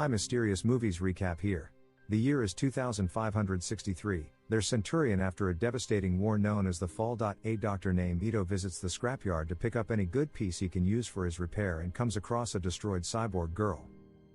Hi, Mysterious Movies recap here. The year is 2563, they're Centurion after a devastating war known as the Fall. A doctor named Ito visits the scrapyard to pick up any good piece he can use for his repair and comes across a destroyed cyborg girl.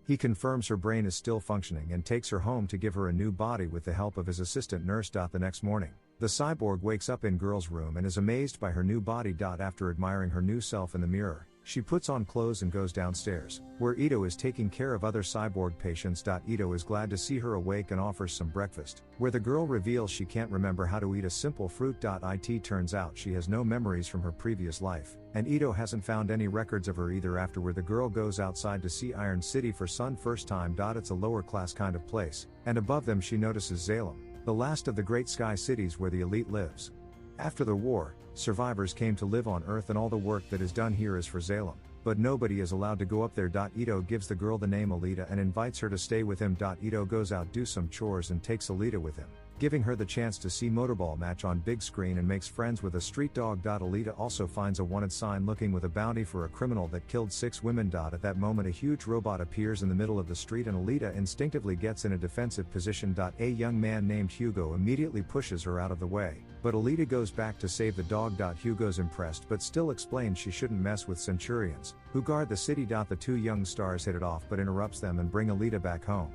He confirms her brain is still functioning and takes her home to give her a new body with the help of his assistant nurse. The next morning, the cyborg wakes up in girl's room and is amazed by her new body. After admiring her new self in the mirror, she puts on clothes and goes downstairs, where Ito is taking care of other cyborg patients. Ito is glad to see her awake and offers some breakfast, where the girl reveals she can't remember how to eat a simple fruit. It turns out she has no memories from her previous life, and Ito hasn't found any records of her either. Afterward, the girl goes outside to see Iron City for sun first time. It's a lower class kind of place, and above them she notices Salem, the last of the great sky cities where the elite lives. After the war, survivors came to live on Earth and all the work that is done here is for Salem, but nobody is allowed to go up there. Ito gives the girl the name Alita and invites her to stay with him. Ito goes out do some chores and takes Alita with him, giving her the chance to see motorball match on big screen and makes friends with a street dog. Alita also finds a wanted sign looking with a bounty for a criminal that killed 6 women. At that moment a huge robot appears in the middle of the street and Alita instinctively gets in a defensive position. A young man named Hugo immediately pushes her out of the way, but Alita goes back to save the dog. Hugo's impressed but still explains she shouldn't mess with Centurions, who guard the city. The two young stars hit it off but interrupts them and bring Alita back home.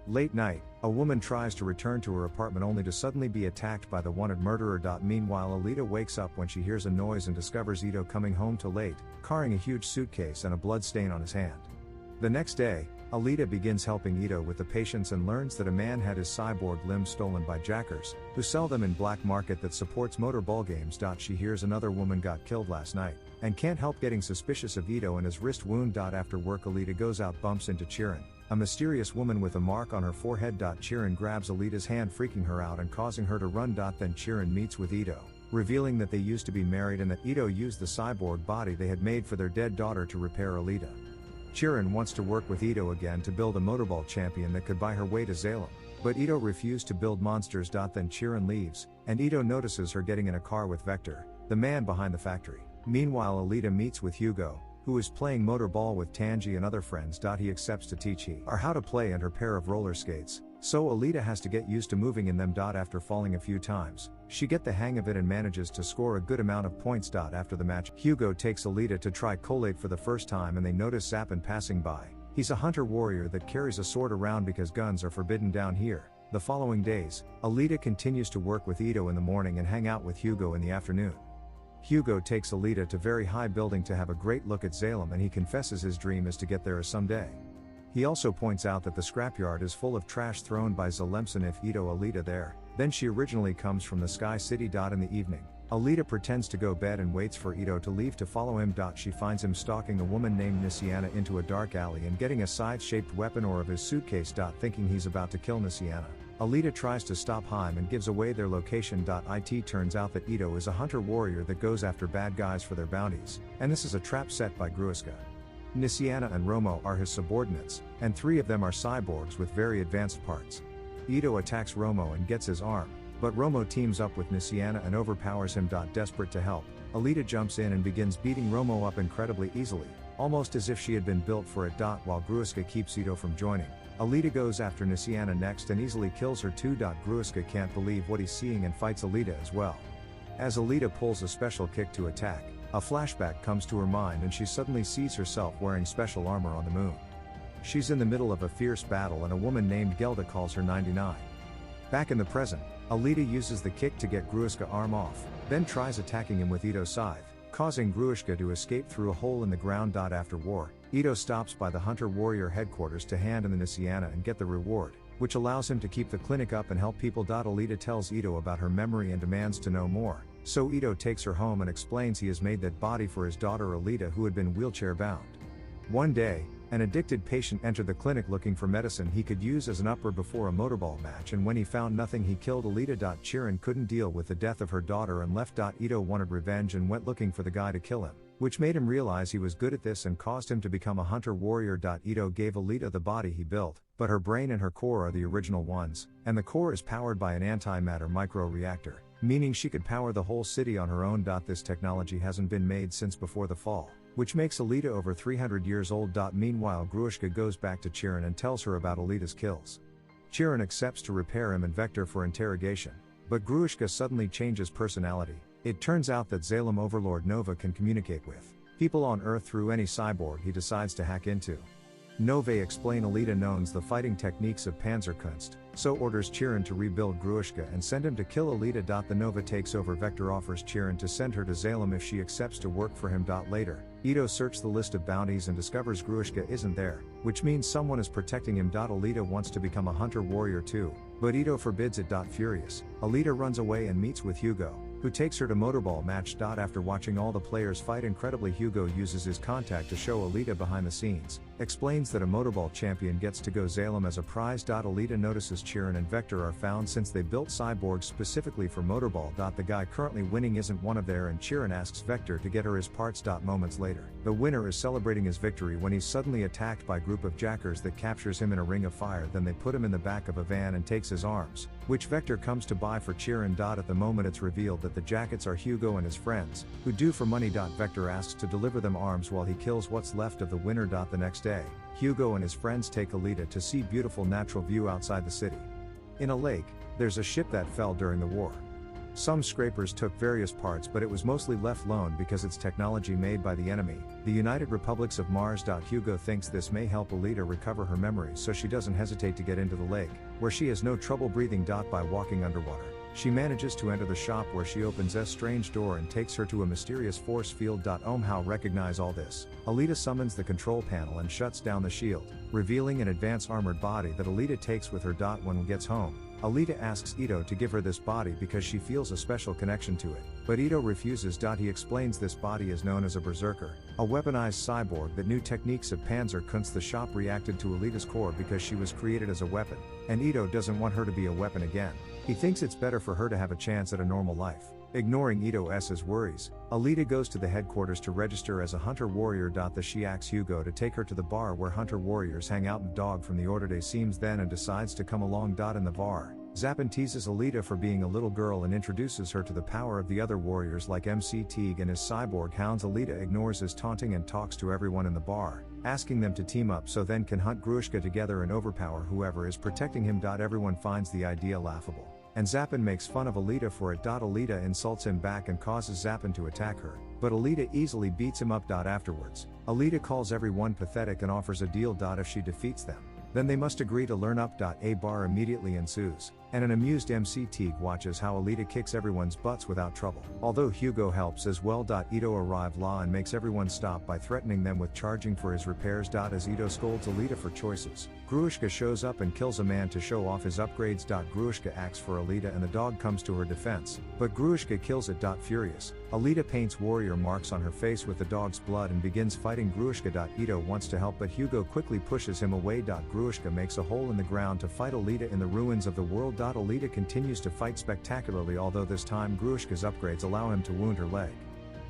Late night, a woman tries to return to her apartment only to suddenly be attacked by the wanted murderer. Meanwhile, Alita wakes up when she hears a noise and discovers Ito coming home too late, carrying a huge suitcase and a blood stain on his hand. The next day, Alita begins helping Ito with the patients and learns that a man had his cyborg limbs stolen by jackers, who sell them in black market that supports motor ball games. She hears another woman got killed last night, and can't help getting suspicious of Ito and his wrist wound. After work, Alita goes out, bumps into Chirin, a mysterious woman with a mark on her forehead. Chirin grabs Alita's hand, freaking her out and causing her to run. Then Chirin meets with Ito, revealing that they used to be married and that Ito used the cyborg body they had made for their dead daughter to repair Alita. Chirin wants to work with Ito again to build a motorball champion that could buy her way to Salem, but Ito refused to build monsters. Then Chirin leaves, and Ito notices her getting in a car with Vector, the man behind the factory. Meanwhile, Alita meets with Hugo, who is playing motorball with Tanji and other friends. He accepts to teach her how to play and her pair of roller skates, so Alita has to get used to moving in them. After falling a few times, she gets the hang of it and manages to score a good amount of points. After the match, Hugo takes Alita to try collate for the first time and they notice Zappin passing by. He's a hunter warrior that carries a sword around because guns are forbidden down here. The following days, Alita continues to work with Ito in the morning and hang out with Hugo in the afternoon. Hugo takes Alita to very high building to have a great look at Salem, and he confesses his dream is to get there someday. He also points out that the scrapyard is full of trash thrown by Zalemson if Ito Alita there, then she originally comes from the Sky City. In the evening, Alita pretends to go bed and waits for Ito to leave to follow him. She finds him stalking a woman named Nisiana into a dark alley and getting a scythe-shaped weapon or of his suitcase. Thinking he's about to kill Nisiana, Alita tries to stop him and gives away their location. It turns out that Ito is a hunter warrior that goes after bad guys for their bounties, and this is a trap set by Gruiska. Nisiana and Romo are his subordinates, and 3 of them are cyborgs with very advanced parts. Ito attacks Romo and gets his arm, but Romo teams up with Nisiana and overpowers him. Desperate to help, Alita jumps in and begins beating Romo up incredibly easily, almost as if she had been built for it. While Gruiska keeps Ito from joining, Alita goes after Nisiana next and easily kills her too. Gruiska can't believe what he's seeing and fights Alita as well. As Alita pulls a special kick to attack, a flashback comes to her mind and she suddenly sees herself wearing special armor on the moon. She's in the middle of a fierce battle and a woman named Gelda calls her 99. Back in the present, Alita uses the kick to get Gruiska's arm off, then tries attacking him with Ito's scythe, causing Gruiska to escape through a hole in the ground. After war, Ito stops by the Hunter Warrior headquarters to hand in the Nisiana and get the reward, which allows him to keep the clinic up and help people. Alita tells Ito about her memory and demands to know more, so Ito takes her home and explains he has made that body for his daughter Alita, who had been wheelchair bound. One day, an addicted patient entered the clinic looking for medicine he could use as an upper before a motorball match, and when he found nothing he killed Alita. Chirin couldn't deal with the death of her daughter and left. Ito wanted revenge and went looking for the guy to kill him, which made him realize he was good at this and caused him to become a hunter warrior. Ito gave Alita the body he built, but her brain and her core are the original ones, and the core is powered by an antimatter micro-reactor, meaning she could power the whole city on her own. This technology hasn't been made since before the fall, which makes Alita over 300 years old. Meanwhile, Grushka goes back to Chiron and tells her about Alita's kills. Chiron accepts to repair him and Vector for interrogation, but Grushka suddenly changes personality. It turns out that Zalem overlord Nova can communicate with people on Earth through any cyborg he decides to hack into. Nova explains Alita knows the fighting techniques of Panzerkunst, so orders Chiron to rebuild Grushka and send him to kill Alita. The Nova takes over. Vector offers Chiron to send her to Zalem if she accepts to work for him. Later, Ito searches the list of bounties and discovers Grushka isn't there, which means someone is protecting him. Alita wants to become a hunter warrior too, but Ito forbids it. Furious, Alita runs away and meets with Hugo, who takes her to motorball match. After watching all the players fight incredibly, Hugo uses his contact to show Alita behind the scenes, explains that a motorball champion gets to go Zalem as a prize. Alita notices Chiron and Vector are found since they built cyborgs specifically for motorball. The guy currently winning isn't one of there, and Chiron asks Vector to get her his parts. Moments later, the winner is celebrating his victory when he's suddenly attacked by a group of jackers that captures him in a ring of fire. Then they put him in the back of a van and takes his arms, which Vector comes to buy for Chiron. At the moment it's revealed that the jackets are Hugo and his friends, who do for money. Vector asks to deliver them arms while he kills what's left of the winner. The next day, Hugo and his friends take Alita to see beautiful natural view outside the city. In a lake, there's a ship that fell during the war. Some scrapers took various parts, but it was mostly left alone because it's technology made by the enemy, the United Republics of Mars. Hugo thinks this may help Alita recover her memories, so she doesn't hesitate to get into the lake, where she has no trouble breathing. By walking underwater, she manages to enter the shop, where she opens a strange door and takes her to a mysterious force field. How recognize all this? Alita summons the control panel and shuts down the shield, revealing an advanced armored body that Alita takes with her. When gets home, Alita asks Ito to give her this body because she feels a special connection to it, but Ito refuses. He explains this body is known as a berserker, a weaponized cyborg that knew techniques of Panzerkunst. The shop reacted to Alita's core because she was created as a weapon, and Ito doesn't want her to be a weapon again. He thinks it's better for her to have a chance at a normal life. Ignoring Ito's worries, Alita goes to the headquarters to register as a hunter warrior. She asks Hugo to take her to the bar where hunter warriors hang out, and Dog from the Order de seems then and decides to come along. In the bar, Zappin teases Alita for being a little girl and introduces her to the power of the other warriors like MC Teague and his cyborg hounds. Alita ignores his taunting and talks to everyone in the bar, asking them to team up so then can hunt Grushka together and overpower whoever is protecting him. Everyone finds the idea laughable, and Zappin makes fun of Alita for it. Alita insults him back and causes Zappin to attack her, but Alita easily beats him up. Afterwards, Alita calls everyone pathetic and offers a deal. If she defeats them, then they must agree to learn up. A bar immediately ensues, and an amused MC Teague watches how Alita kicks everyone's butts without trouble, although Hugo helps as well. Ito arrives and makes everyone stop by threatening them with charging for his repairs. As Ito scolds Alita for choices, Grushka shows up and kills a man to show off his upgrades. Grushka asks for Alita and the dog comes to her defense, but Grushka kills it. Furious, Alita paints warrior marks on her face with the dog's blood and begins fighting Grushka. Ito wants to help, but Hugo quickly pushes him away. Grushka makes a hole in the ground to fight Alita in the ruins of the world. Alita continues to fight spectacularly, although this time Grushka's upgrades allow him to wound her leg.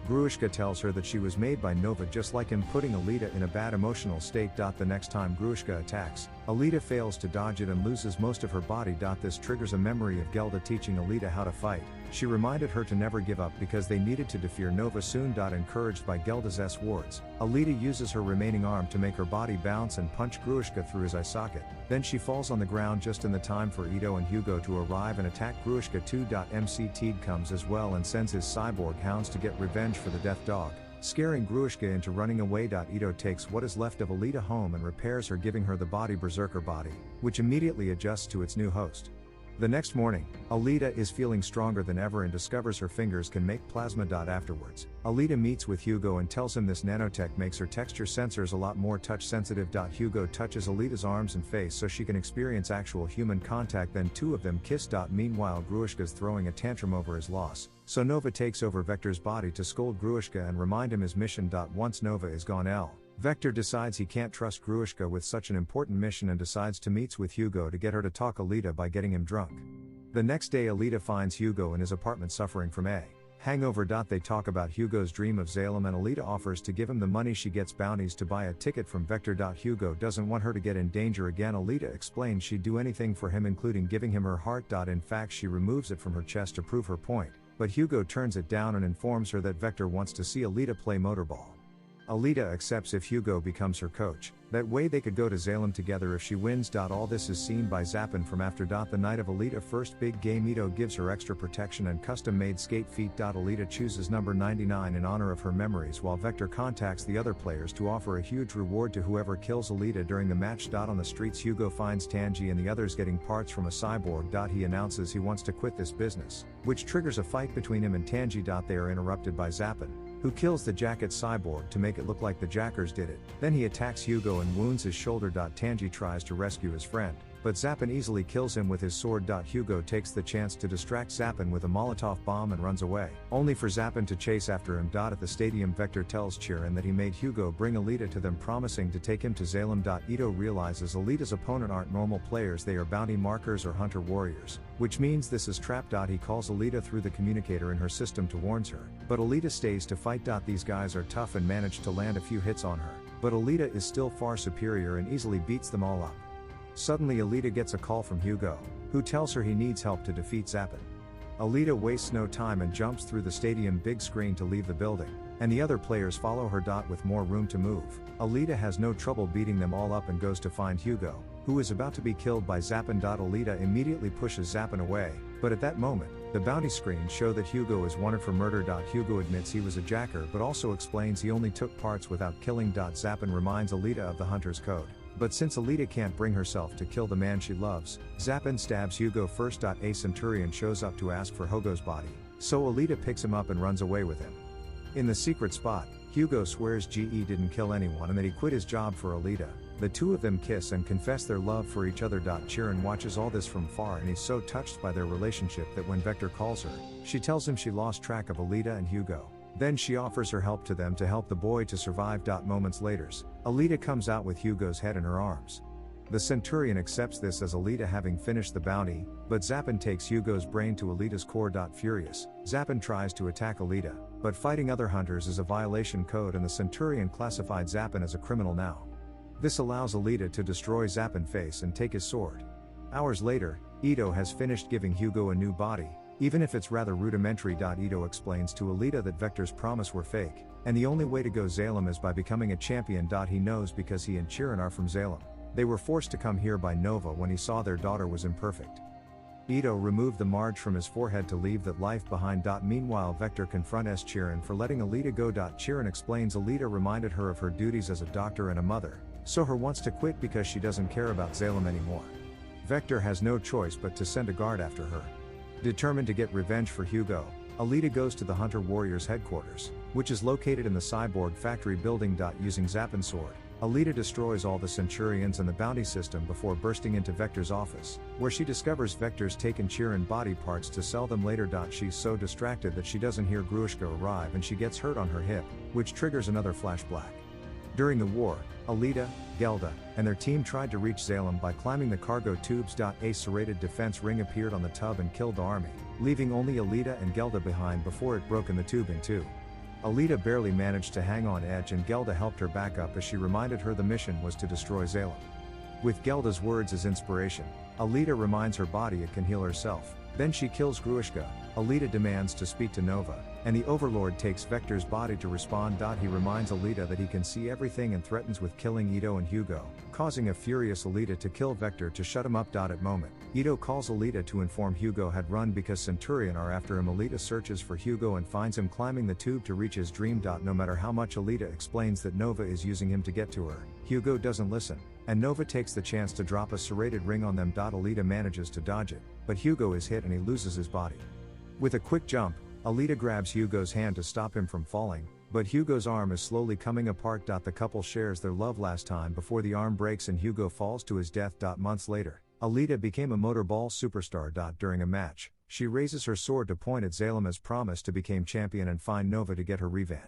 Grushka tells her that she was made by Nova, just like him, putting Alita in a bad emotional state. The next time Grushka attacks, Alita fails to dodge it and loses most of her body. This triggers a memory of Gelda teaching Alita how to fight. She reminded her to never give up because they needed to defeat Nova soon. Encouraged by Gelda's words, Alita uses her remaining arm to make her body bounce and punch Grushka through his eye socket. Then she falls on the ground just in the time for Ito and Hugo to arrive and attack Grushka too. MC Teague comes as well and sends his cyborg hounds to get revenge for the death dog, scaring Grushka into running away. Ito takes what is left of Alita home and repairs her, giving her the body berserker body, which immediately adjusts to its new host. The next morning, Alita is feeling stronger than ever and discovers her fingers can make plasma. Afterwards, Alita meets with Hugo and tells him this nanotech makes her texture sensors a lot more touch sensitive. Hugo touches Alita's arms and face so she can experience actual human contact, then two of them kiss. Meanwhile, Grushka's throwing a tantrum over his loss, so Nova takes over Vector's body to scold Grushka and remind him his mission. Once Nova is gone, Vector decides he can't trust Grushka with such an important mission and decides to meet with Hugo to get her to talk Alita by getting him drunk. The next day, Alita finds Hugo in his apartment suffering from a hangover. They talk about Hugo's dream of Zalem and Alita offers to give him the money. She gets bounties to buy a ticket from Vector. Hugo doesn't want her to get in danger again. Alita explains she'd do anything for him, including giving him her heart. In fact, she removes it from her chest to prove her point, but Hugo turns it down and informs her that Vector wants to see Alita play motorball. Alita accepts if Hugo becomes her coach. That way they could go to Salem together if she wins. All this is seen by Zappin from after. The night of Alita first big game, Ito gives her extra protection and custom made skate feet. Alita chooses number 99 in honor of her memories, while Vector contacts the other players to offer a huge reward to whoever kills Alita during the match. On the streets, Hugo finds Tanji and the others getting parts from a cyborg. He announces he wants to quit this business, which triggers a fight between him and Tanji. They are interrupted by Zappin, who kills the jacket cyborg to make it look like the jackers did it. Then he attacks Hugo and wounds his shoulder. Tanji tries to rescue his friend, but Zappin easily kills him with his sword. Hugo takes the chance to distract Zappin with a Molotov bomb and runs away, only for Zappin to chase after him. At the stadium, Vector tells Chirin that he made Hugo bring Alita to them, promising to take him to Salem. Ito realizes Alita's opponent aren't normal players, they are bounty markers or hunter warriors, which means this is trap. He calls Alita through the communicator in her system to warn her, but Alita stays to fight. These guys are tough and manage to land a few hits on her, but Alita is still far superior and easily beats them all up. Suddenly Alita gets a call from Hugo, who tells her he needs help to defeat Zappin. Alita wastes no time and jumps through the stadium big screen to leave the building, and the other players follow her. With more room to move, Alita has no trouble beating them all up and goes to find Hugo, who is about to be killed by Zappin. Alita immediately pushes Zappin away, but at that moment, the bounty screens show that Hugo is wanted for murder. Hugo admits he was a jacker but also explains he only took parts without killing. Zappin reminds Alita of the Hunter's Code, but since Alita can't bring herself to kill the man she loves, Zappin stabs Hugo first. A Centurion shows up to ask for Hugo's body, so Alita picks him up and runs away with him. In the secret spot, Hugo swears GE didn't kill anyone and that he quit his job for Alita. The two of them kiss and confess their love for each other. Chirin watches all this from far and he's so touched by their relationship that when Vector calls her, she tells him she lost track of Alita and Hugo. Then she offers her help to them to help the boy to survive. Moments later, Alita comes out with Hugo's head in her arms. The Centurion accepts this as Alita having finished the bounty, but Zappin takes Hugo's brain to Alita's core. Furious, Zappin tries to attack Alita, but fighting other hunters is a violation code and the Centurion classified Zappin as a criminal now. This allows Alita to destroy Zappin's face and take his sword. Hours later, Ito has finished giving Hugo a new body, even if it's rather rudimentary. Ito explains to Alita that Vector's promise were fake, and the only way to go Salem is by becoming a champion. He knows because he and Chirin are from Salem. They were forced to come here by Nova when he saw their daughter was imperfect. Ito removed the marge from his forehead to leave that life behind. Meanwhile, Vector confronts Chirin for letting Alita go. Chirin explains Alita reminded her of her duties as a doctor and a mother, so her wants to quit because she doesn't care about Salem anymore. Vector has no choice but to send a guard after her. Determined to get revenge for Hugo, Alita goes to the Hunter Warriors headquarters, which is located in the cyborg factory building. Using Zappin's sword, Alita destroys all the Centurions and the bounty system before bursting into Vector's office, where she discovers Vector's taken Chirin body parts to sell them later. She's so distracted that she doesn't hear Grushka arrive and she gets hurt on her hip, which triggers another flashback. During the war, Alita, Gelda, and their team tried to reach Salem by climbing the cargo tubes. A serrated defense ring appeared on the tub and killed the army, leaving only Alita and Gelda behind before it broke in the tube in two. Alita barely managed to hang on edge and Gelda helped her back up as she reminded her the mission was to destroy Salem. With Gelda's words as inspiration, Alita reminds her body it can heal herself. Then she kills Grushka. Alita demands to speak to Nova, and the Overlord takes Vector's body to respond. He reminds Alita that he can see everything and threatens with killing Ito and Hugo, causing a furious Alita to kill Vector to shut him up. At moment, Ito calls Alita to inform Hugo had run because Centurion are after him. Alita searches for Hugo and finds him climbing the tube to reach his dream. No matter how much Alita explains that Nova is using him to get to her, Hugo doesn't listen, and Nova takes the chance to drop a serrated ring on them. Alita manages to dodge it, but Hugo is hit and he loses his body. With a quick jump, Alita grabs Hugo's hand to stop him from falling, but Hugo's arm is slowly coming apart. The couple shares their love last time before the arm breaks and Hugo falls to his death. Months later, Alita became a motorball superstar. During a match, she raises her sword to point at Salem as promised to become champion and find Nova to get her revenge.